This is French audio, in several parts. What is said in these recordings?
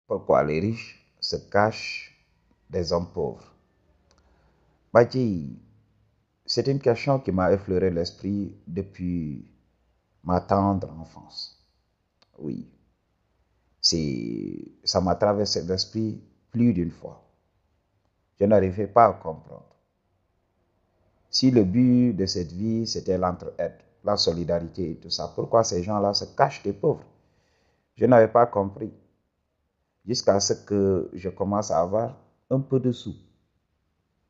Pourquoi les riches se cachent des hommes pauvres? Badji, c'est une question qui m'a effleuré l'esprit depuis ma tendre enfance. Oui, ça m'a traversé l'esprit plus d'une fois. Je n'arrivais pas à comprendre. Si le but de cette vie, c'était l'entraide, la solidarité et tout ça, pourquoi ces gens-là se cachent des pauvres? Je n'avais pas compris. Jusqu'à ce que je commence à avoir un peu de sous.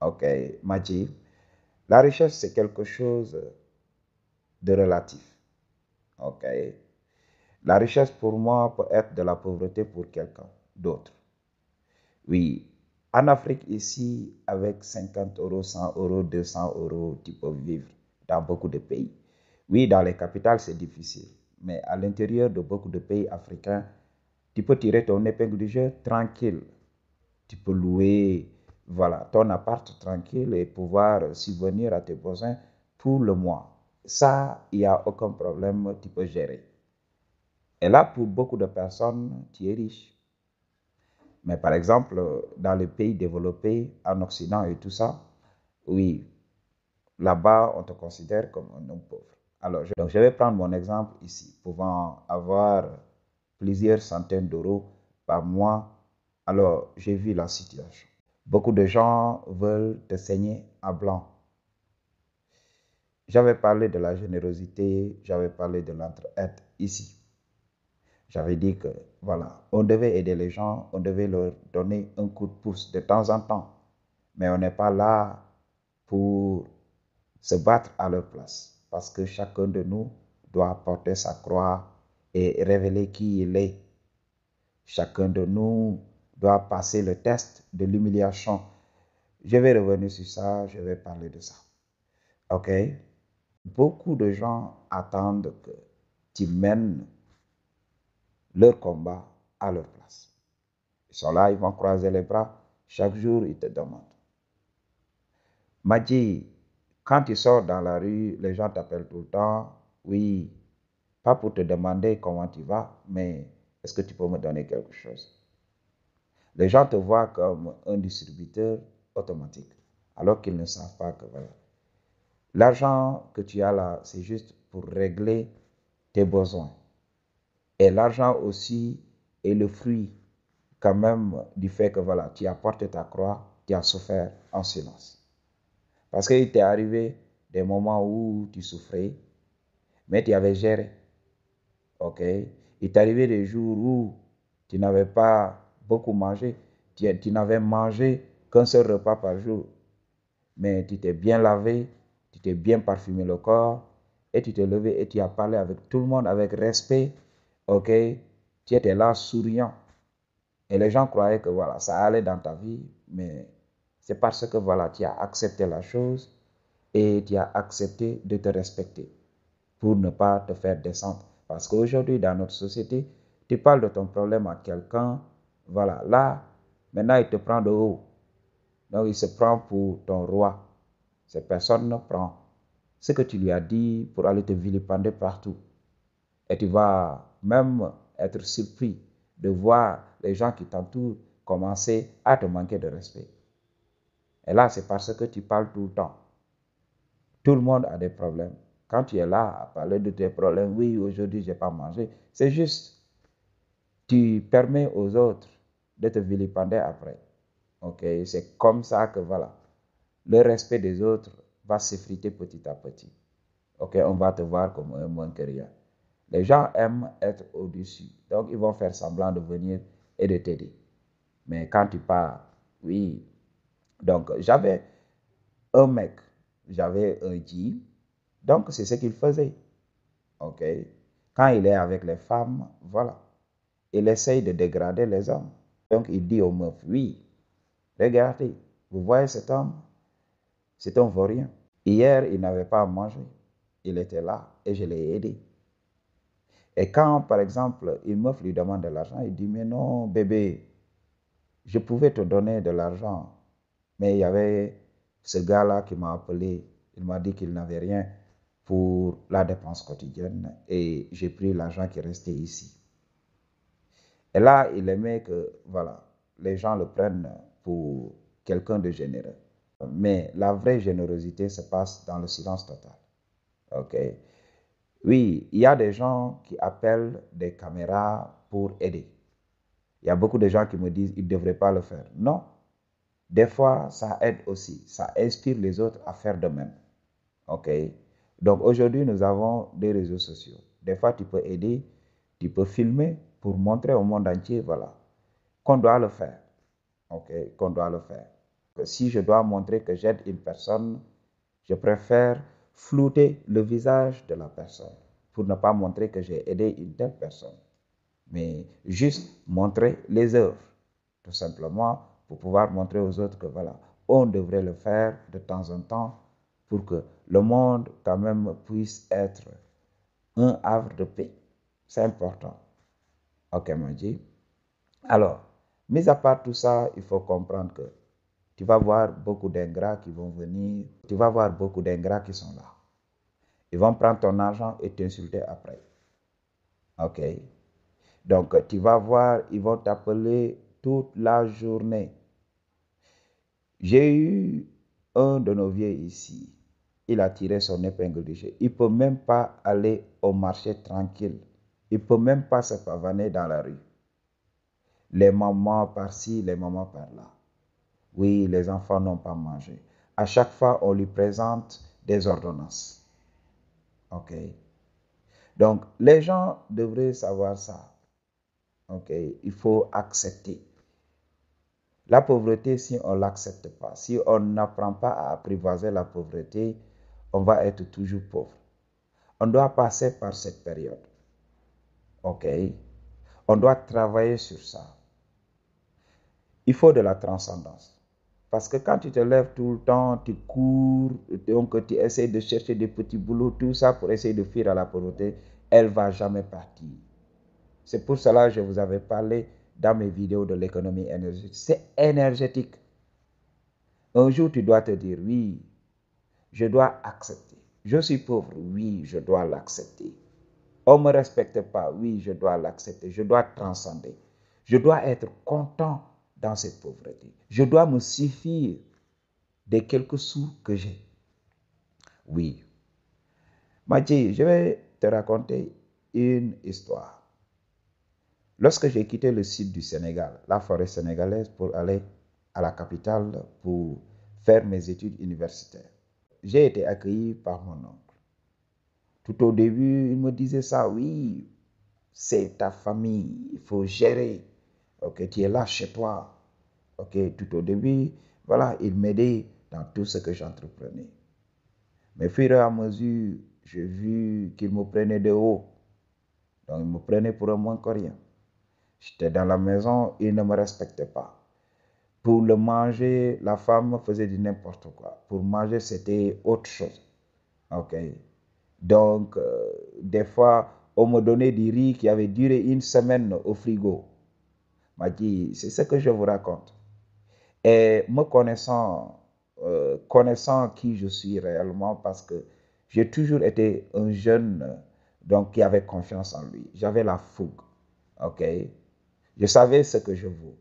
Ok, Madji, la richesse, c'est quelque chose de relatif. Ok. La richesse, pour moi, peut être de la pauvreté pour quelqu'un d'autre. Oui, en Afrique, ici, avec 50 euros, 100 euros, 200 euros, tu peux vivre dans beaucoup de pays. Oui, dans les capitales, c'est difficile. Mais à l'intérieur de beaucoup de pays africains, tu peux tirer ton épingle du jeu tranquille. Tu peux louer, voilà, ton appart tranquille et pouvoir subvenir à tes besoins tout le mois. Ça, il n'y a aucun problème, tu peux gérer. Et là, pour beaucoup de personnes, tu es riche. Mais par exemple, dans les pays développés, en Occident et tout ça, oui, là-bas, on te considère comme un homme pauvre. Alors, donc je vais prendre mon exemple ici, pouvant avoir plusieurs centaines d'euros par mois. Alors, j'ai vu la situation. Beaucoup de gens veulent te saigner à blanc. J'avais parlé de la générosité, j'avais parlé de l'entraide ici. J'avais dit que, voilà, on devait aider les gens, on devait leur donner un coup de pouce de temps en temps. Mais on n'est pas là pour se battre à leur place. Parce que chacun de nous doit porter sa croix et révéler qui il est. Chacun de nous doit passer le test de l'humiliation. Je vais revenir sur ça, je vais parler de ça. OK? Beaucoup de gens attendent que tu mènes leur combat à leur place. Ils sont là, ils vont croiser les bras. Chaque jour, ils te demandent. Madji, quand tu sors dans la rue, les gens t'appellent tout le temps. Oui, pas pour te demander comment tu vas, mais est-ce que tu peux me donner quelque chose? Les gens te voient comme un distributeur automatique, alors qu'ils ne savent pas que voilà. L'argent que tu as là, c'est juste pour régler tes besoins. Et l'argent aussi est le fruit quand même du fait que voilà, tu as porté ta croix, tu as souffert en silence. Parce qu'il t'est arrivé des moments où tu souffrais, mais tu avais géré. Ok? Il t'est arrivé des jours où tu n'avais pas beaucoup mangé, tu n'avais mangé qu'un seul repas par jour, mais tu t'es bien lavé, tu t'es bien parfumé le corps, et tu t'es levé et tu as parlé avec tout le monde avec respect. Ok? Tu étais là souriant. Et les gens croyaient que voilà, ça allait dans ta vie, mais c'est parce que voilà, tu as accepté la chose et tu as accepté de te respecter pour ne pas te faire descendre. Parce qu'aujourd'hui, dans notre société, tu parles de ton problème à quelqu'un, voilà, là, maintenant il te prend de haut. Donc il se prend pour ton roi. Cette personne prend ce que tu lui as dit pour aller te vilipender partout. Et tu vas même être surpris de voir les gens qui t'entourent commencer à te manquer de respect. Et là, c'est parce que tu parles tout le temps. Tout le monde a des problèmes. Quand tu es là à parler de tes problèmes, oui, aujourd'hui, je n'ai pas mangé, c'est juste, tu permets aux autres de te vilipender après. Ok, c'est comme ça que voilà, le respect des autres va s'effriter petit à petit. Ok, on va te voir comme un moins que rien. Les gens aiment être au-dessus. Donc, ils vont faire semblant de venir et de t'aider. Mais quand tu pars, oui. Donc, j'avais un mec, j'avais un G. Donc, c'est ce qu'il faisait. OK? Quand il est avec les femmes, voilà. Il essaye de dégrader les hommes. Donc, il dit aux meufs, oui, regardez, vous voyez cet homme? C'est un vaurien. Hier, il n'avait pas à manger. Il était là et je l'ai aidé. Et quand, par exemple, une meuf lui demande de l'argent, il dit, mais non, bébé, je pouvais te donner de l'argent. Mais il y avait ce gars-là qui m'a appelé. Il m'a dit qu'il n'avait rien pour la dépense quotidienne. Et j'ai pris l'argent qui restait ici. Et là, il aimait que, voilà, les gens le prennent pour quelqu'un de généreux. Mais la vraie générosité se passe dans le silence total. OK? Oui, il y a des gens qui appellent des caméras pour aider. Il y a beaucoup de gens qui me disent qu'ils ne devraient pas le faire. Non, des fois, ça aide aussi. Ça inspire les autres à faire de même. OK? Donc aujourd'hui, nous avons des réseaux sociaux. Des fois, tu peux aider, tu peux filmer pour montrer au monde entier, voilà, qu'on doit le faire. OK? Qu'on doit le faire. Si je dois montrer que j'aide une personne, je préfère flouter le visage de la personne pour ne pas montrer que j'ai aidé une telle personne, mais juste montrer les œuvres, tout simplement pour pouvoir montrer aux autres que voilà, on devrait le faire de temps en temps pour que le monde quand même puisse être un havre de paix. C'est important. Ok, Maji. Alors, mis à part tout ça, il faut comprendre que tu vas voir beaucoup d'ingrats qui vont venir, tu vas voir beaucoup d'ingrats qui sont là. Ils vont prendre ton argent et t'insulter après. Ok? Donc, tu vas voir, ils vont t'appeler toute la journée. J'ai eu un de nos vieux ici. Il a tiré son épingle du jeu. Il ne peut même pas aller au marché tranquille. Il ne peut même pas se pavaner dans la rue. Les mamans par-ci, les mamans par-là. Oui, les enfants n'ont pas mangé. À chaque fois, on lui présente des ordonnances. OK? Donc, les gens devraient savoir ça. OK? Il faut accepter. La pauvreté, si on ne l'accepte pas, si on n'apprend pas à apprivoiser la pauvreté, on va être toujours pauvre. On doit passer par cette période. OK? On doit travailler sur ça. Il faut de la transcendance. Parce que quand tu te lèves tout le temps, tu cours, donc tu essaies de chercher des petits boulots, tout ça pour essayer de fuir à la pauvreté, elle ne va jamais partir. C'est pour cela que je vous avais parlé dans mes vidéos de l'économie énergétique. C'est énergétique. Un jour, tu dois te dire, oui, je dois accepter. Je suis pauvre, oui, je dois l'accepter. On ne me respecte pas, oui, je dois l'accepter. Je dois transcender. Je dois être content dans cette pauvreté. Je dois me suffire des quelques sous que j'ai. Oui. Mathieu, je vais te raconter une histoire. Lorsque j'ai quitté le sud du Sénégal, la forêt sénégalaise, pour aller à la capitale pour faire mes études universitaires, j'ai été accueilli par mon oncle. Tout au début, il me disait ça, oui, c'est ta famille, il faut gérer. Ok, tu es là chez toi. Ok, tout au début, voilà, il m'aidait dans tout ce que j'entreprenais. Mais au fur et à mesure, j'ai vu qu'il me prenait de haut. Donc, il me prenait pour un moins que rien. J'étais dans la maison, il ne me respectait pas. Pour le manger, la femme faisait du n'importe quoi. Pour manger, c'était autre chose. Ok. Donc, des fois, on me donnait du riz qui avait duré une semaine au frigo. M'a dit, c'est ce que je vous raconte. Et me connaissant qui je suis réellement, parce que j'ai toujours été un jeune donc, qui avait confiance en lui. J'avais la fougue. Ok. Je savais ce que je vaux.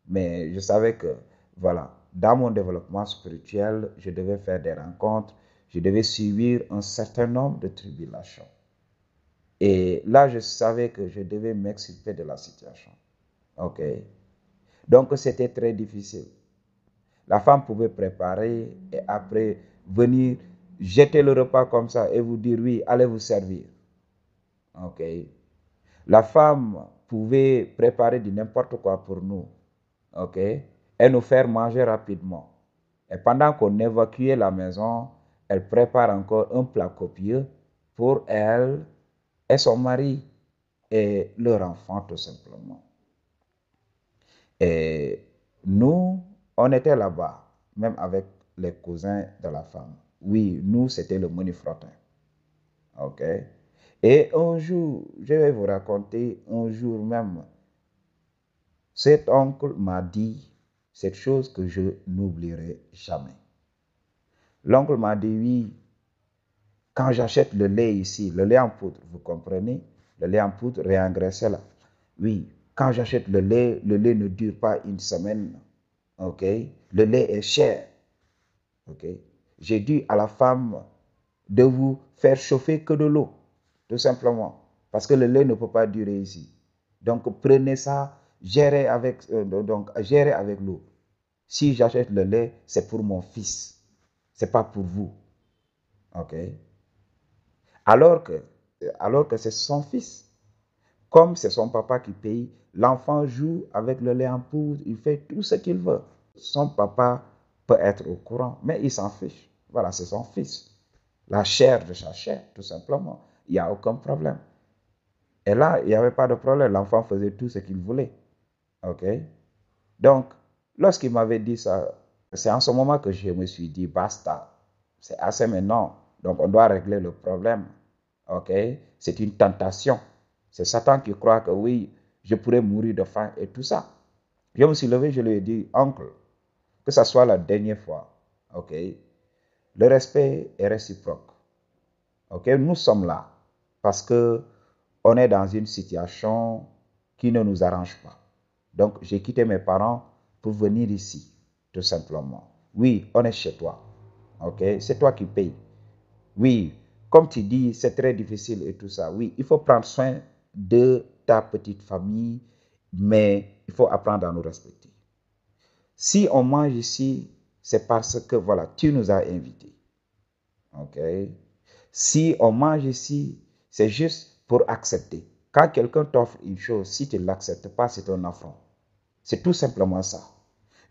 Mais je savais que, voilà, dans mon développement spirituel, je devais faire des rencontres, je devais subir un certain nombre de tribulations. Et là, je savais que je devais m'extirper de la situation. OK? Donc, c'était très difficile. La femme pouvait préparer et après venir jeter le repas comme ça et vous dire, oui, allez vous servir. OK? La femme pouvait préparer du n'importe quoi pour nous. OK? Et nous faire manger rapidement. Et pendant qu'on évacuait la maison, elle prépare encore un plat copieux pour elle et son mari et leur enfant tout simplement. Et nous, on était là-bas, même avec les cousins de la femme. Oui, nous, c'était le menu frottin. OK? Et un jour, je vais vous raconter, un jour même, cet oncle m'a dit cette chose que je n'oublierai jamais. L'oncle m'a dit, oui, quand j'achète le lait ici, le lait en poudre, vous comprenez? Le lait en poudre réengraissé là. Oui, Quand j'achète le lait ne dure pas une semaine. Ok? Le lait est cher. Ok? J'ai dit à la femme de vous faire chauffer que de l'eau, tout simplement. Parce que le lait ne peut pas durer ici. Donc prenez ça, gérez avec l'eau. Si j'achète le lait, c'est pour mon fils. C'est pas pour vous. Ok? Alors que, alors que c'est son fils. Comme c'est son papa qui paye, l'enfant joue avec le lait en poudre, il fait tout ce qu'il veut. Son papa peut être au courant, mais il s'en fiche. Voilà, c'est son fils. La chair de sa chair, tout simplement. Il n'y a aucun problème. Et là, il n'y avait pas de problème. L'enfant faisait tout ce qu'il voulait. OK? Donc, lorsqu'il m'avait dit ça, c'est en ce moment que je me suis dit, basta. C'est assez maintenant. Donc, on doit régler le problème. OK? C'est une tentation. C'est Satan qui croit que oui, je pourrais mourir de faim et tout ça. Je me suis levé, je lui ai dit, oncle, que ça soit la dernière fois. OK? Le respect est réciproque. OK? Nous sommes là parce que on est dans une situation qui ne nous arrange pas. Donc, j'ai quitté mes parents pour venir ici, tout simplement. Oui, on est chez toi. OK? C'est toi qui payes. Oui, comme tu dis, c'est très difficile et tout ça. Oui, il faut prendre soin de ta petite famille, mais il faut apprendre à nous respecter. Si on mange ici, c'est parce que, voilà, tu nous as invités. OK? Si on mange ici, c'est juste pour accepter. Quand quelqu'un t'offre une chose, si tu ne l'acceptes pas, c'est un affront. C'est tout simplement ça.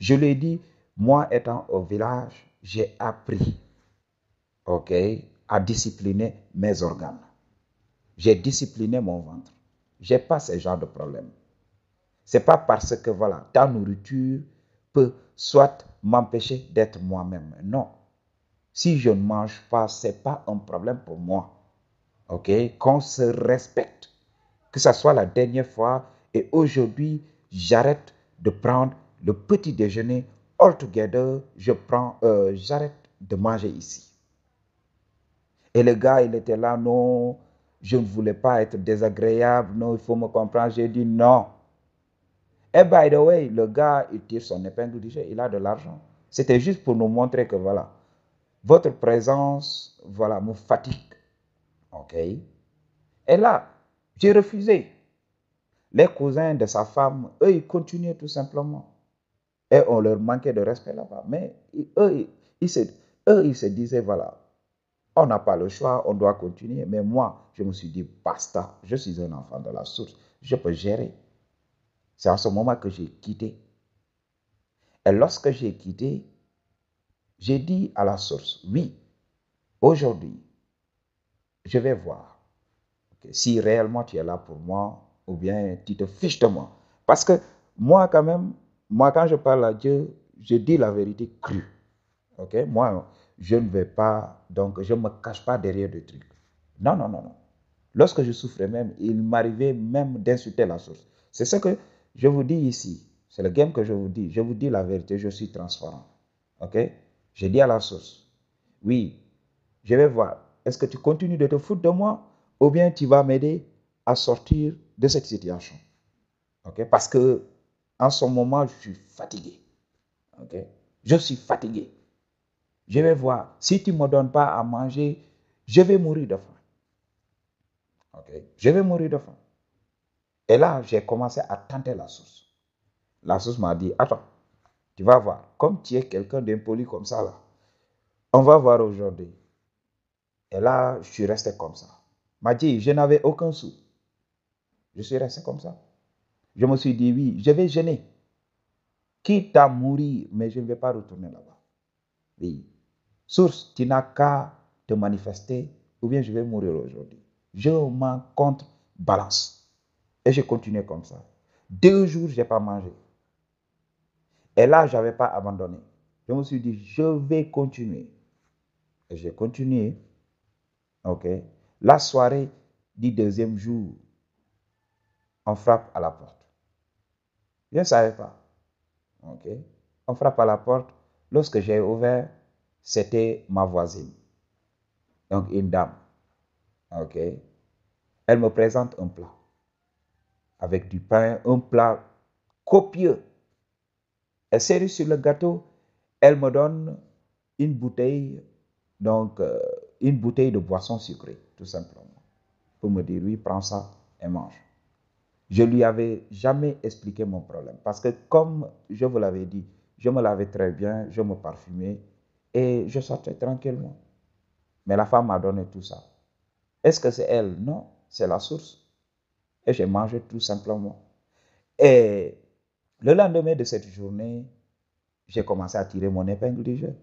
Je l'ai dit, moi étant au village, j'ai appris, OK, à discipliner mes organes. J'ai discipliné mon ventre. Je n'ai pas ce genre de problème. Ce n'est pas parce que, voilà, ta nourriture peut soit m'empêcher d'être moi-même. Non. Si je ne mange pas, ce n'est pas un problème pour moi. OK? Qu'on se respecte. Que ce soit la dernière fois et aujourd'hui, j'arrête de prendre le petit déjeuner all together. J'arrête de manger ici. Et le gars, il était là, non, je ne voulais pas être désagréable, non, il faut me comprendre. J'ai dit non. Et by the way, le gars, il tire son épingle du jeu, il a de l'argent. C'était juste pour nous montrer que voilà, votre présence, voilà, me fatigue. OK? Et là, j'ai refusé. Les cousins de sa femme, eux, ils continuaient tout simplement. Et on leur manquait de respect là-bas. Mais ils se disaient, voilà, on n'a pas le choix, on doit continuer. Mais moi, je me suis dit, basta, je suis un enfant de la source, je peux gérer. C'est à ce moment que j'ai quitté. Et lorsque j'ai quitté, j'ai dit à la source, oui, aujourd'hui, je vais voir si réellement tu es là pour moi ou bien tu te fiches de moi. Parce que moi, quand même, moi, quand je parle à Dieu, je dis la vérité crue. Ok? Moi, je ne vais pas, donc je ne me cache pas derrière des trucs. Non, non, non, non. Lorsque je souffrais même, il m'arrivait même d'insulter la source. C'est ce que je vous dis ici. C'est le game que je vous dis. Je vous dis la vérité, je suis transparent. Ok? Je dis à la source, oui, je vais voir. Est-ce que tu continues de te foutre de moi ou bien tu vas m'aider à sortir de cette situation? Ok? Parce que en ce moment, je suis fatigué. Ok? Je suis fatigué. Je vais voir. Si tu ne me donnes pas à manger, je vais mourir de faim. Ok? Je vais mourir de faim. Et là, j'ai commencé à tenter la source. La source m'a dit, attends, tu vas voir. Comme tu es quelqu'un d'impoli comme ça, là, on va voir aujourd'hui. Et là, je suis resté comme ça. M'a dit, je n'avais aucun sou. Je suis resté comme ça. Je me suis dit, oui, je vais gêner. Quitte à mourir, mais je ne vais pas retourner là-bas. Oui. Source, tu n'as qu'à te manifester ou bien je vais mourir aujourd'hui. Je m'en compte balance. Et je continuais comme ça. 2 jours, je n'ai pas mangé. Et là, je n'avais pas abandonné. Je me suis dit, je vais continuer. Et j'ai continué. OK. La soirée du deuxième jour, on frappe à la porte. Je ne savais pas. OK. On frappe à la porte. Lorsque j'ai ouvert, c'était ma voisine. Donc, une dame. OK. Elle me présente un plat. avec du pain, un plat copieux. Et cerise sur le gâteau, elle me donne une bouteille, donc une bouteille de boisson sucrée, tout simplement, pour me dire oui, prends ça et mange. Je lui avais jamais expliqué mon problème parce que comme je vous l'avais dit, je me lavais très bien, je me parfumais et je sortais tranquillement. Mais la femme m'a donné tout ça. Est-ce que c'est elle? Non, c'est la source. Et j'ai mangé tout simplement. Et le lendemain de cette journée, j'ai commencé à tirer mon épingle du jeu.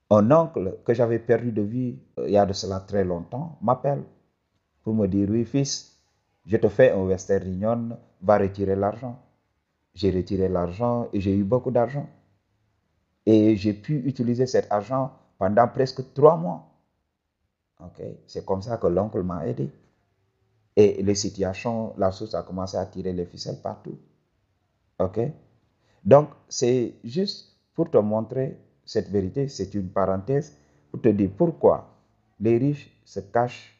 Un oncle que j'avais perdu de vue il y a de cela très longtemps m'appelle pour me dire, oui fils, je te fais un Western Union, va retirer l'argent. J'ai retiré l'argent et j'ai eu beaucoup d'argent. Et j'ai pu utiliser cet argent pendant presque 3 mois. Okay? C'est comme ça que l'oncle m'a aidé. Et les situations, la source a commencé à tirer les ficelles partout. Ok? Donc, c'est juste pour te montrer cette vérité, c'est une parenthèse, pour te dire pourquoi les riches se cachent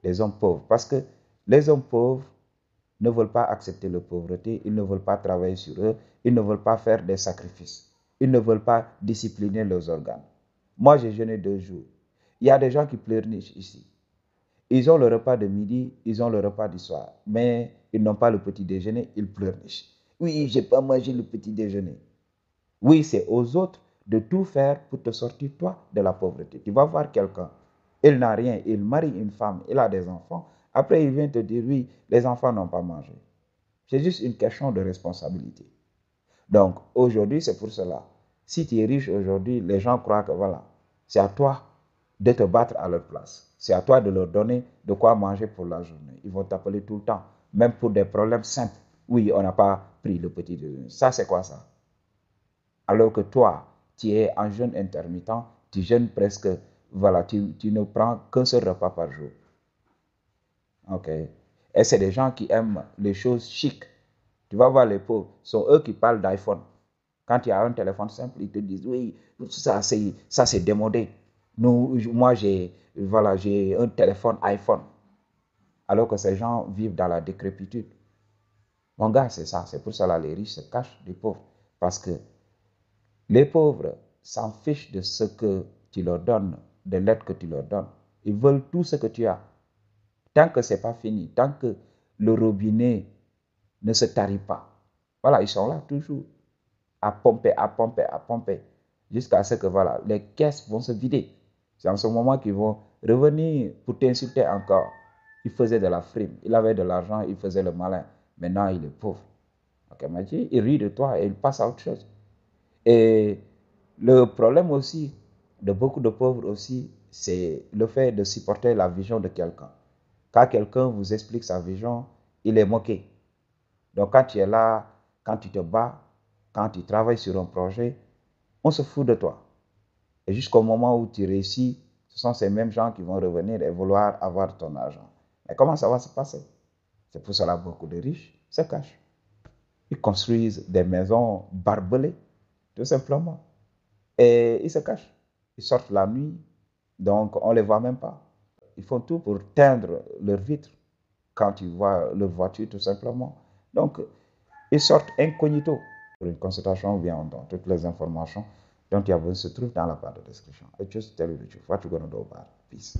des hommes pauvres. Parce que les hommes pauvres ne veulent pas accepter la pauvreté, ils ne veulent pas travailler sur eux, ils ne veulent pas faire des sacrifices, ils ne veulent pas discipliner leurs organes. Moi, j'ai jeûné 2 jours. Il y a des gens qui pleurnichent ici. Ils ont le repas de midi, ils ont le repas du soir, mais ils n'ont pas le petit déjeuner, ils pleurnichent. Oui, je n'ai pas mangé le petit déjeuner. Oui, c'est aux autres de tout faire pour te sortir, toi, de la pauvreté. Tu vas voir quelqu'un, il n'a rien, il marie une femme, il a des enfants. Après, il vient te dire, oui, les enfants n'ont pas mangé. C'est juste une question de responsabilité. Donc, aujourd'hui, c'est pour cela. Si tu es riche aujourd'hui, les gens croient que voilà, c'est à toi de te battre à leur place. C'est à toi de leur donner de quoi manger pour la journée. Ils vont t'appeler tout le temps, même pour des problèmes simples. Oui, on n'a pas pris le petit déjeuner. Ça, c'est quoi ça? Alors que toi, tu es en jeûne intermittent, tu jeûnes presque, voilà, tu ne prends qu'un seul repas par jour. Ok? Et c'est des gens qui aiment les choses chic. Tu vas voir les pauvres, ce sont eux qui parlent d'iPhone. Quand il y a un téléphone simple, ils te disent, oui, ça c'est démodé. Moi, voilà, j'ai un téléphone iPhone. Alors que ces gens vivent dans la décrépitude. Mon gars, c'est ça. C'est pour cela que les riches se cachent des pauvres. Parce que les pauvres s'en fichent de ce que tu leur donnes, de l'aide que tu leur donnes. Ils veulent tout ce que tu as. Tant que ce n'est pas fini, tant que le robinet ne se tarit pas. Voilà, ils sont là toujours à pomper, à pomper, à pomper, jusqu'à ce que voilà, les caisses vont se vider. C'est en ce moment qu'ils vont revenir pour t'insulter encore. Il faisait de la frime, il avait de l'argent, il faisait le malin. Maintenant, il est pauvre. Ok, mais il rit de toi et il passe à autre chose. Et le problème aussi de beaucoup de pauvres aussi, c'est le fait de supporter la vision de quelqu'un. Quand quelqu'un vous explique sa vision, il est moqué. Donc quand tu es là, quand tu te bats, quand tu travailles sur un projet, on se fout de toi. Et jusqu'au moment où tu réussis, ce sont ces mêmes gens qui vont revenir et vouloir avoir ton argent. Mais comment ça va se passer? C'est pour cela que beaucoup de riches se cachent. Ils construisent des maisons barbelées, tout simplement. Et ils se cachent. Ils sortent la nuit, donc on ne les voit même pas. Ils font tout pour teindre leurs vitres quand tu vois leur voiture, tout simplement. Donc, ils sortent incognito. Pour une consultation ou bien on donne toutes les informations dont tu as besoin se trouvent dans la barre de description. I just tell you the truth. What you gonna do about it? Peace.